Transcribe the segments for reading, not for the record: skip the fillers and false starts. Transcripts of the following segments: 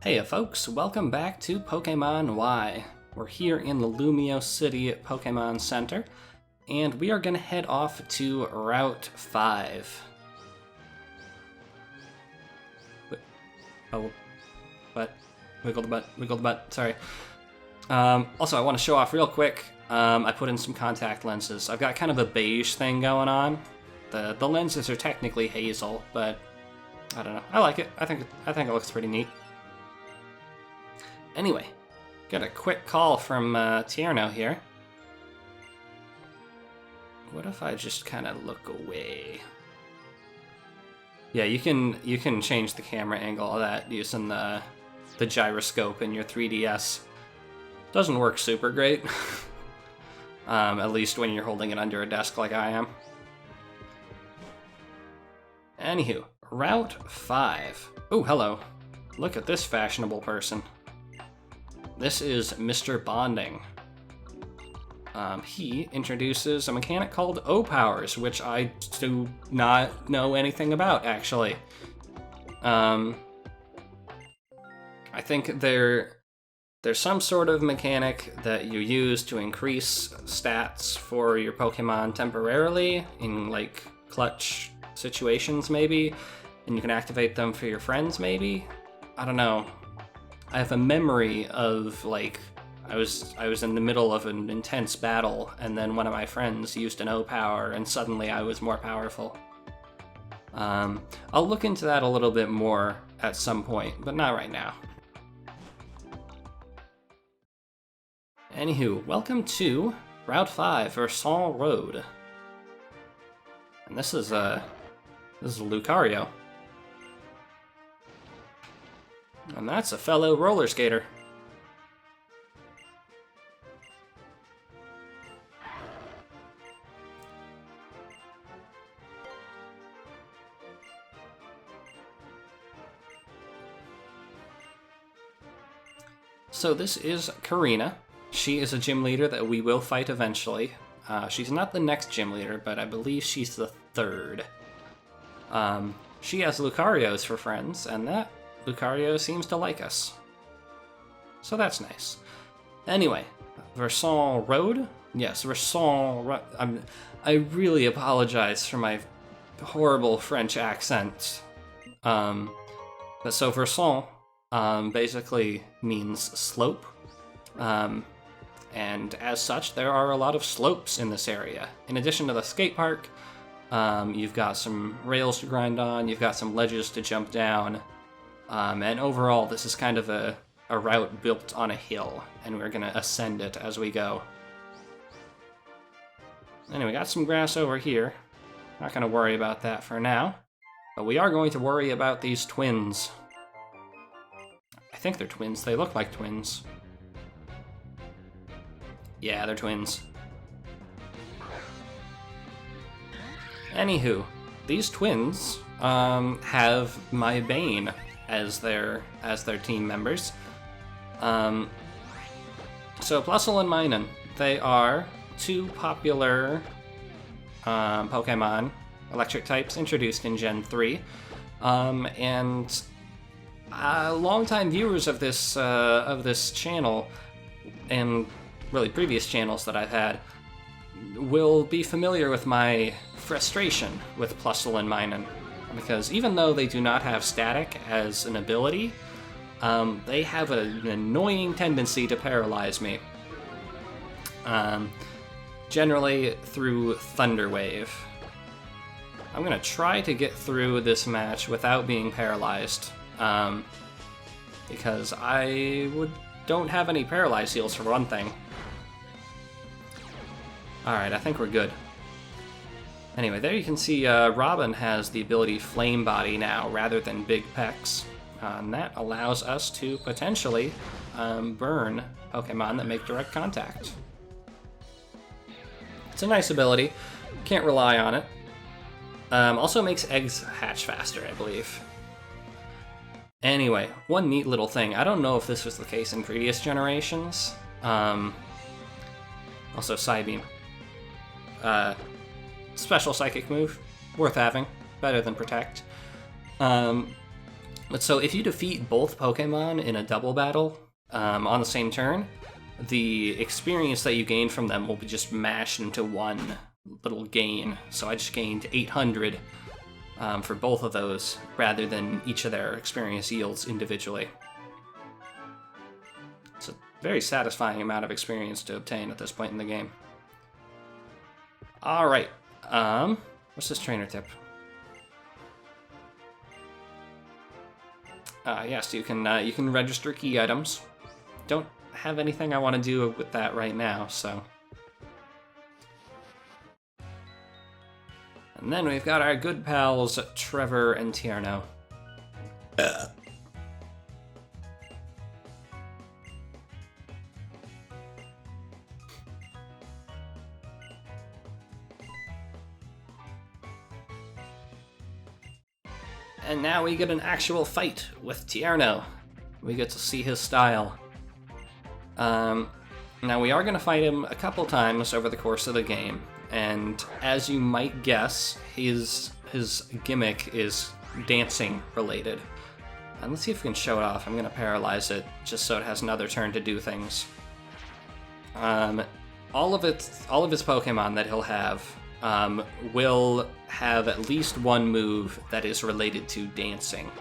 Hey folks, welcome back to Pokemon Y. We're here in the Lumio City Pokemon Center, and we are going to head off to Route 5. Oh, what? Wiggle the butt, sorry. Also, I want to show off real quick, I put in some contact lenses. I've got kind of a beige thing going on. The lenses are technically hazel, but I don't know. I like it. I think it looks pretty neat. Anyway, got a quick call from Tierno here. What if I just kind of look away? Yeah, you can change the camera angle of that using the gyroscope in your 3DS. Doesn't work super great, at least when you're holding it under a desk like I am. Anywho, Route 5. Oh, hello. Look at this fashionable person. This is Mr. Bonding. He introduces a mechanic called O-Powers, which I do not know anything about, actually. I think there's some sort of mechanic that you use to increase stats for your Pokemon temporarily in, like, clutch situations, maybe, and you can activate them for your friends, maybe? I don't know. I have a memory of, like, I was in the middle of an intense battle, and then one of my friends used an O-Power, and suddenly I was more powerful. I'll look into that a little bit more at some point, but not right now. Anywho, welcome to Route 5, Versant Road. And this is Lucario. And that's a fellow roller skater. So this is Karina. She is a gym leader that we will fight eventually. She's not the next gym leader, but I believe she's the third. She has Lucarios for friends, and that Lucario seems to like us. So that's nice. Anyway, Versant Road? Yes, Versant Road. I really apologize for my horrible French accent. But so Versant basically means slope. And as such, there are a lot of slopes in this area. In addition to the skate park, you've got some rails to grind on, you've got some ledges to jump down. And overall, this is kind of a route built on a hill, and we're going to ascend it as we go. Anyway, we got some grass over here. Not going to worry about that for now, but we are going to worry about these twins. I think they're twins. They look like twins. Yeah, they're twins. Anywho, these twins have my Bane as their team members. So Plusle and Minun, they are two popular Pokemon electric types introduced in Gen 3, and longtime viewers of this channel, and really previous channels that I've had, will be familiar with my frustration with Plusle and Minun. Because even though they do not have static as an ability, they have an annoying tendency to paralyze me. Generally through Thunder Wave. I'm going to try to get through this match without being paralyzed, because I don't have any paralyze heals for one thing. Alright, I think we're good. Anyway, there you can see Robin has the ability Flame Body now, rather than Big Pecs. And that allows us to potentially burn Pokemon that make direct contact. It's a nice ability. Can't rely on it. Also makes eggs hatch faster, I believe. Anyway, one neat little thing. I don't know if this was the case in previous generations. Also, Psybeam. Special Psychic move. Worth having. Better than Protect. But so if you defeat both Pokemon in a double battle on the same turn, the experience that you gain from them will be just mashed into one little gain. So I just gained 800 for both of those, rather than each of their experience yields individually. It's a very satisfying amount of experience to obtain at this point in the game. Alright, what's this trainer tip? Yes, you can register key items. Don't have anything I want to do with that right now, so. And then we've got our good pals Trevor and Tierno. And now we get an actual fight with Tierno. We get to see his style. Now we are going to fight him a couple times over the course of the game, and as you might guess, his gimmick is dancing related. And let's see if we can show it off. I'm going to paralyze it just so it has another turn to do things. All of his Pokemon that he'll have will have at least one move that is related to dancing.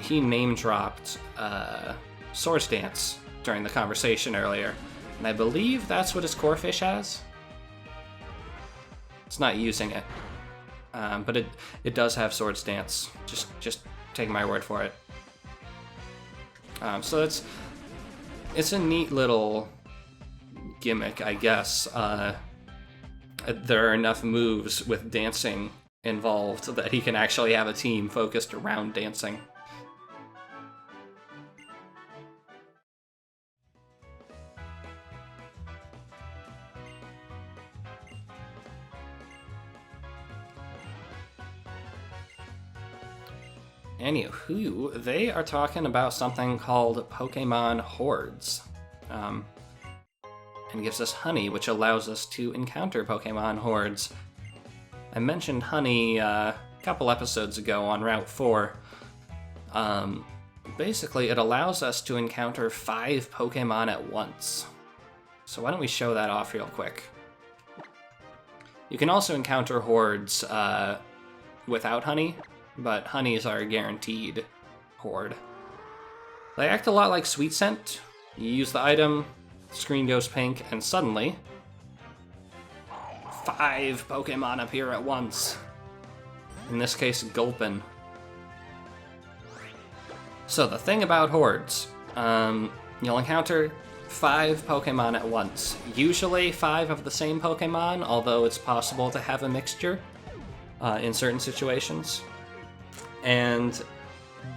He name-dropped Swords Dance during the conversation earlier, and I believe that's what his Corphish has. It's not using it, but it does have Swords Dance. Just take my word for it. So it's a neat little gimmick, I guess. There are enough moves with dancing involved that he can actually have a team focused around dancing. Anywho, they are talking about something called Pokemon hordes. And gives us honey, which allows us to encounter Pokemon hordes. I mentioned honey a couple episodes ago on Route 4. Basically, it allows us to encounter 5 Pokemon at once. So why don't we show that off real quick. You can also encounter hordes without honey, but honeys are a guaranteed horde. They act a lot like Sweet Scent. You use the item, screen goes pink, and suddenly 5 Pokemon appear at once. In this case, Gulpin. So the thing about hordes, you'll encounter 5 Pokemon at once. Usually 5 of the same Pokemon, although it's possible to have a mixture in certain situations. And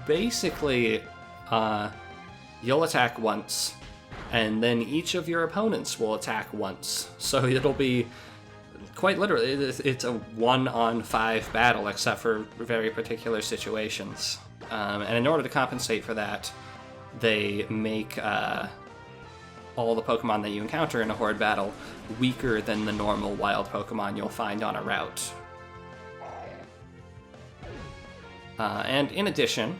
basically, you'll attack once, and then each of your opponents will attack once. So it'll be, quite literally, it's a 1-on-5 battle, except for very particular situations. And in order to compensate for that, they make all the Pokemon that you encounter in a horde battle weaker than the normal wild Pokemon you'll find on a route. And in addition,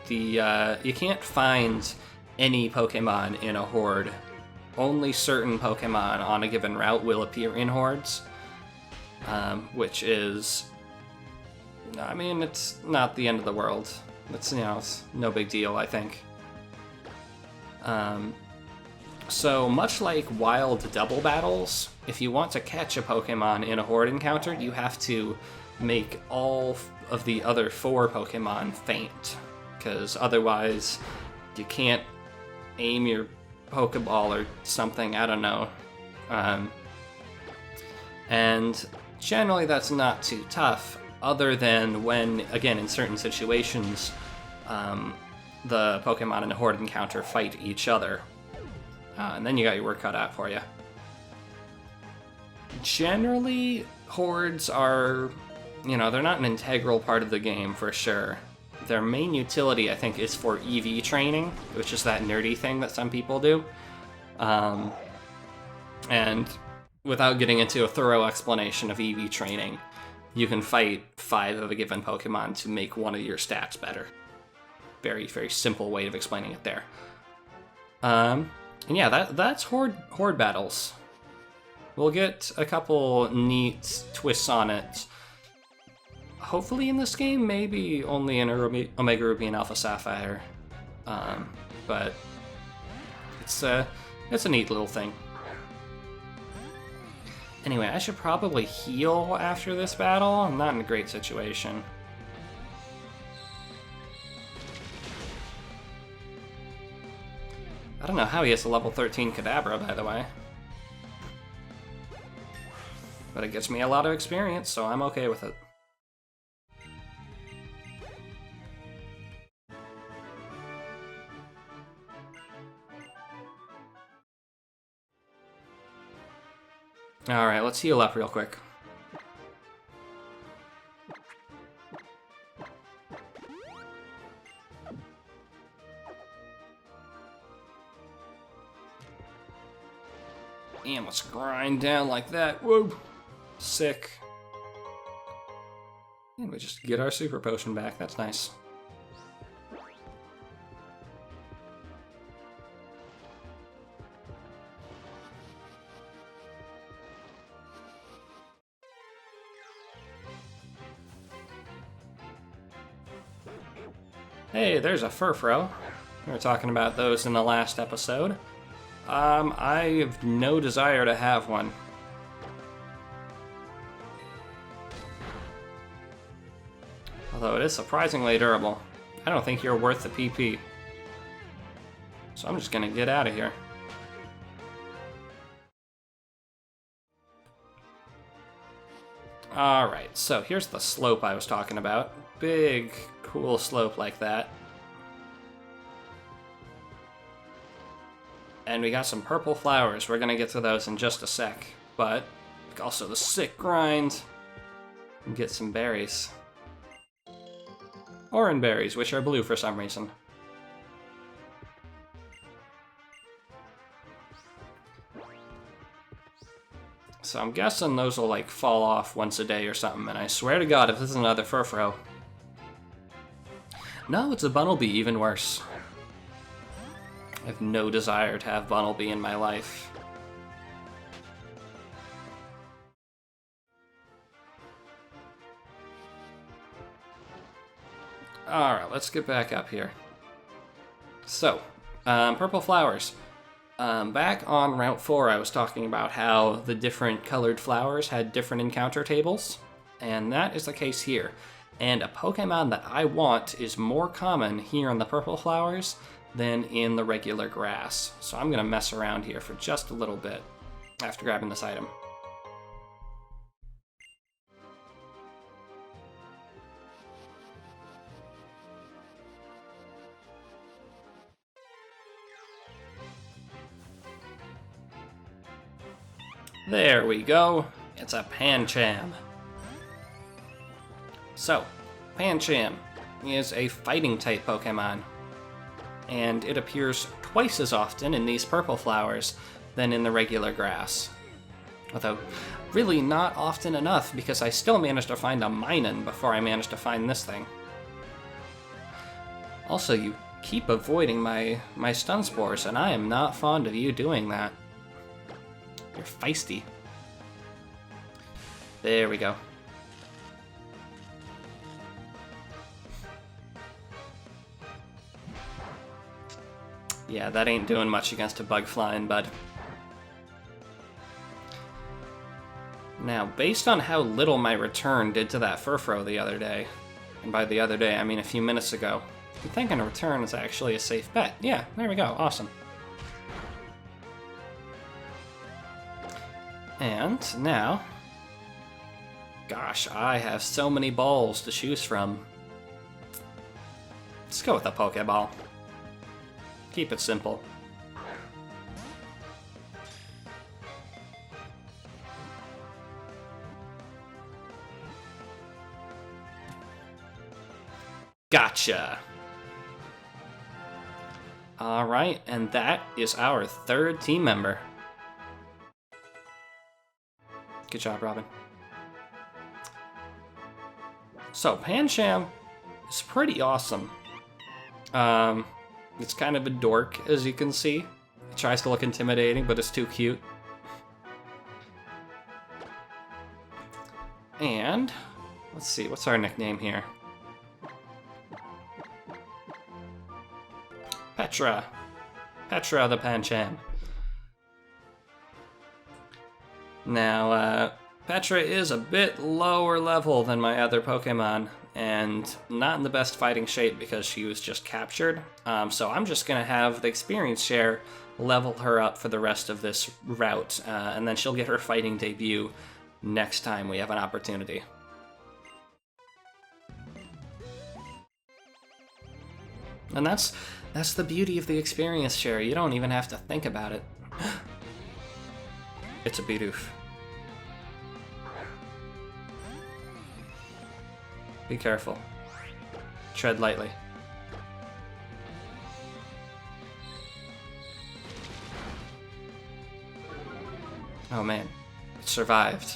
you can't find any Pokemon in a horde. Only certain Pokemon on a given route will appear in hordes, which is, I mean, it's not the end of the world. It's, it's no big deal, I think. So much like wild double battles, if you want to catch a Pokemon in a horde encounter, you have to make all of the other 4 Pokemon faint, because otherwise you can't aim your Pokeball or something, I don't know. And generally that's not too tough, other than when, again, in certain situations, the Pokemon in a horde encounter fight each other. And then you got your work cut out for you. Generally, hordes are, they're not an integral part of the game for sure. Their main utility, I think, is for EV training, which is that nerdy thing that some people do. And without getting into a thorough explanation of EV training, you can fight 5 of a given Pokemon to make one of your stats better. very, very simple way of explaining it there. And yeah, that's horde battles. We'll get a couple neat twists on it. Hopefully in this game, maybe only in Omega Ruby and Alpha Sapphire. But it's a neat little thing. Anyway, I should probably heal after this battle. I'm not in a great situation. I don't know how he has a level 13 Kadabra, by the way. But it gets me a lot of experience, so I'm okay with it. Alright, let's heal up real quick. And let's grind down like that. Whoa! Sick. And we just get our super potion back. That's nice. Hey, there's a Furfrou. We were talking about those in the last episode. I have no desire to have one. Although it is surprisingly durable. I don't think you're worth the PP. So I'm just gonna get out of here. Alright, so here's the slope I was talking about. Big, cool slope like that. And we got some purple flowers. We're gonna get to those in just a sec. But also the sick grind. And get some berries. Oran berries, which are blue for some reason. So I'm guessing those will like fall off once a day or something, and I swear to God if this is another Furfrou. No, it's a Bunnelby, even worse. I have no desire to have Bunnelby in my life. Alright, let's get back up here. So, purple flowers. Back on Route 4, I was talking about how the different colored flowers had different encounter tables, and that is the case here. And a Pokemon that I want is more common here in the purple flowers than in the regular grass. So I'm going to mess around here for just a little bit after grabbing this item. There we go. It's a Pancham. So, Pancham is a fighting-type Pokemon, and it appears twice as often in these purple flowers than in the regular grass. Although, really not often enough, because I still managed to find a Minun before I managed to find this thing. Also, you keep avoiding my stun spores, and I am not fond of you doing that. You're feisty. There we go. Yeah, that ain't doing much against a bug flying, bud. Now, based on how little my return did to that Furfrou the other day, and by the other day I mean a few minutes ago, I'm thinking a return is actually a safe bet. Yeah, there we go. Awesome. And now, gosh, I have so many balls to choose from. Let's go with a Pokeball. Keep it simple. Gotcha! Alright, and that is our third team member. Good job, Robin. So, Pancham is pretty awesome. It's kind of a dork, as you can see. It tries to look intimidating, but it's too cute. And let's see, what's our nickname here? Petra. Petra the Pancham. Now, Petra is a bit lower level than my other Pokemon, and not in the best fighting shape because she was just captured. So I'm just going to have the experience share level her up for the rest of this route, and then she'll get her fighting debut next time we have an opportunity. And that's the beauty of the experience share. You don't even have to think about it. It's a Bidoof. Be careful. Tread lightly. Oh man, it survived.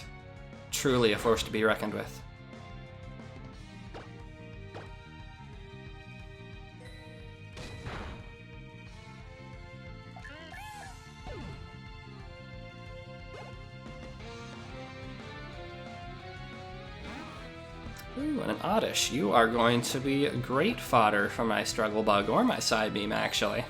Truly a force to be reckoned with. Ooh, and an Oddish. You are going to be great fodder for my Struggle Bug, or my Side Beam, actually.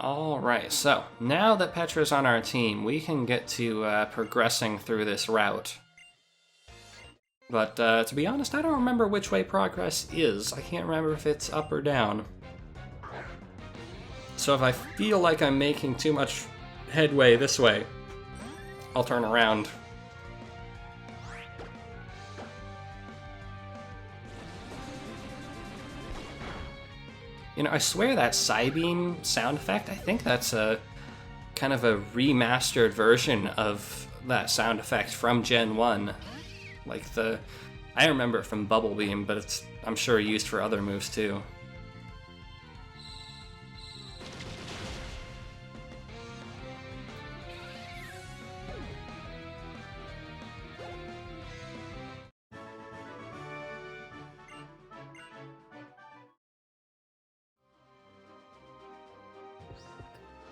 Alright, so now that Petra's on our team, we can get to progressing through this route. But to be honest, I don't remember which way progress is. I can't remember if it's up or down. So if I feel like I'm making too much headway this way, I'll turn around. You know, I swear that Psybeam sound effect, I think that's a kind of a remastered version of that sound effect from Gen 1. Like I remember it from Bubble Beam, but it's, I'm sure, used for other moves too.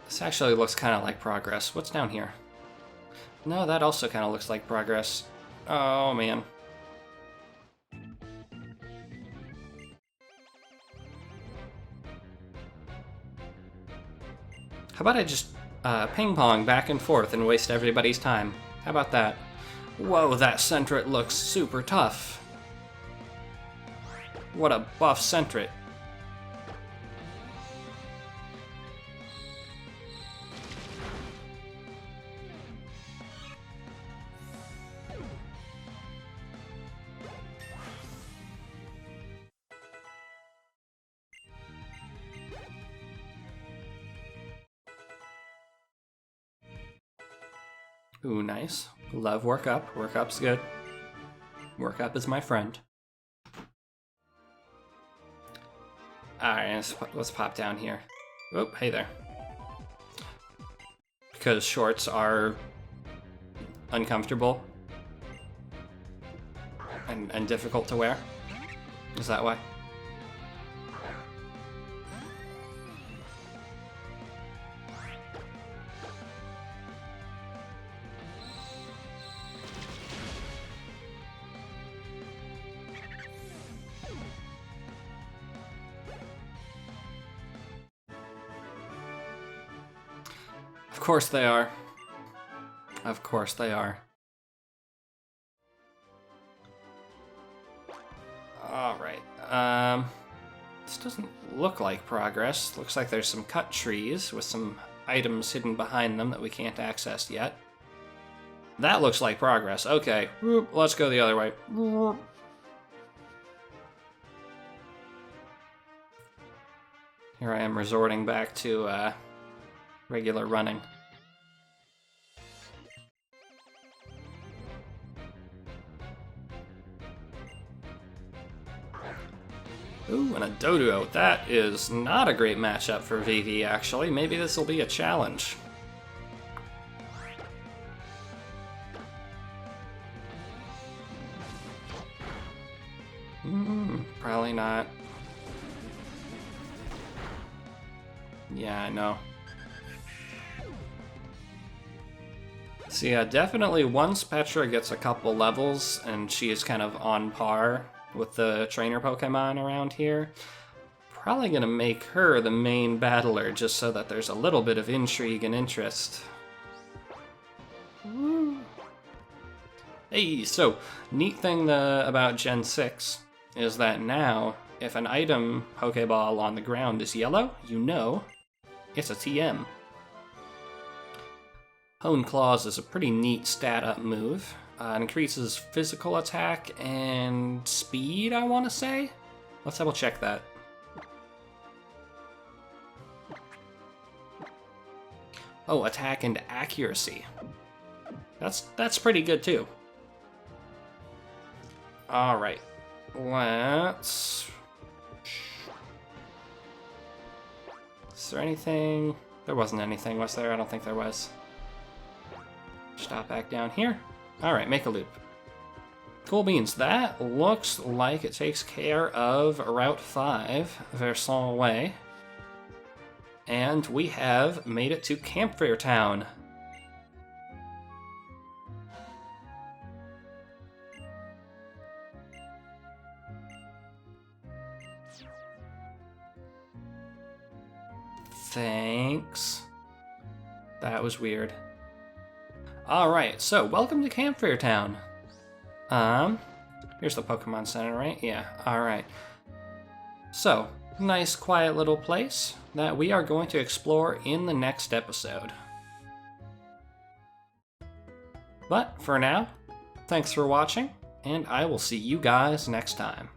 This actually looks kind of like progress. What's down here? No, that also kind of looks like progress. Oh, man. How about I just ping-pong back and forth and waste everybody's time? How about that? Whoa, that Sentret looks super tough. What a buff Sentret. Ooh, nice. Love work up. Work up's good. Work up is my friend. Alright, let's pop down here. Oh, hey there. Because shorts are uncomfortable and difficult to wear? Is that why? Of course they are. Of course they are. Alright, this doesn't look like progress. Looks like there's some cut trees with some items hidden behind them that we can't access yet. That looks like progress. Okay, let's go the other way. Here I am resorting back to regular running. Ooh, and a Doduo. That is not a great matchup for Vivi, actually. Maybe this will be a challenge. Probably not. Yeah, I know. So yeah, definitely once Petra gets a couple levels and she is kind of on par with the trainer Pokemon around here, probably gonna make her the main battler just so that there's a little bit of intrigue and interest. Woo. Hey, so neat thing about Gen 6 is that now if an item Pokeball on the ground is yellow, you know it's a TM. Hone Claws is a pretty neat stat-up move. Increases physical attack and speed, I want to say? Let's double check that. Oh, attack and accuracy. That's pretty good too. Alright. Let's... Is there anything? There wasn't anything, was there? I don't think there was. Stop back down here. Alright, make a loop. Cool beans. That looks like it takes care of Route 5, Versant Way. And we have made it to Camphrier Town. Thanks. That was weird. Alright, so welcome to Camphrier Town. Here's the Pokemon Center, right? Yeah, alright. So, nice quiet little place that we are going to explore in the next episode. But for now, thanks for watching, and I will see you guys next time.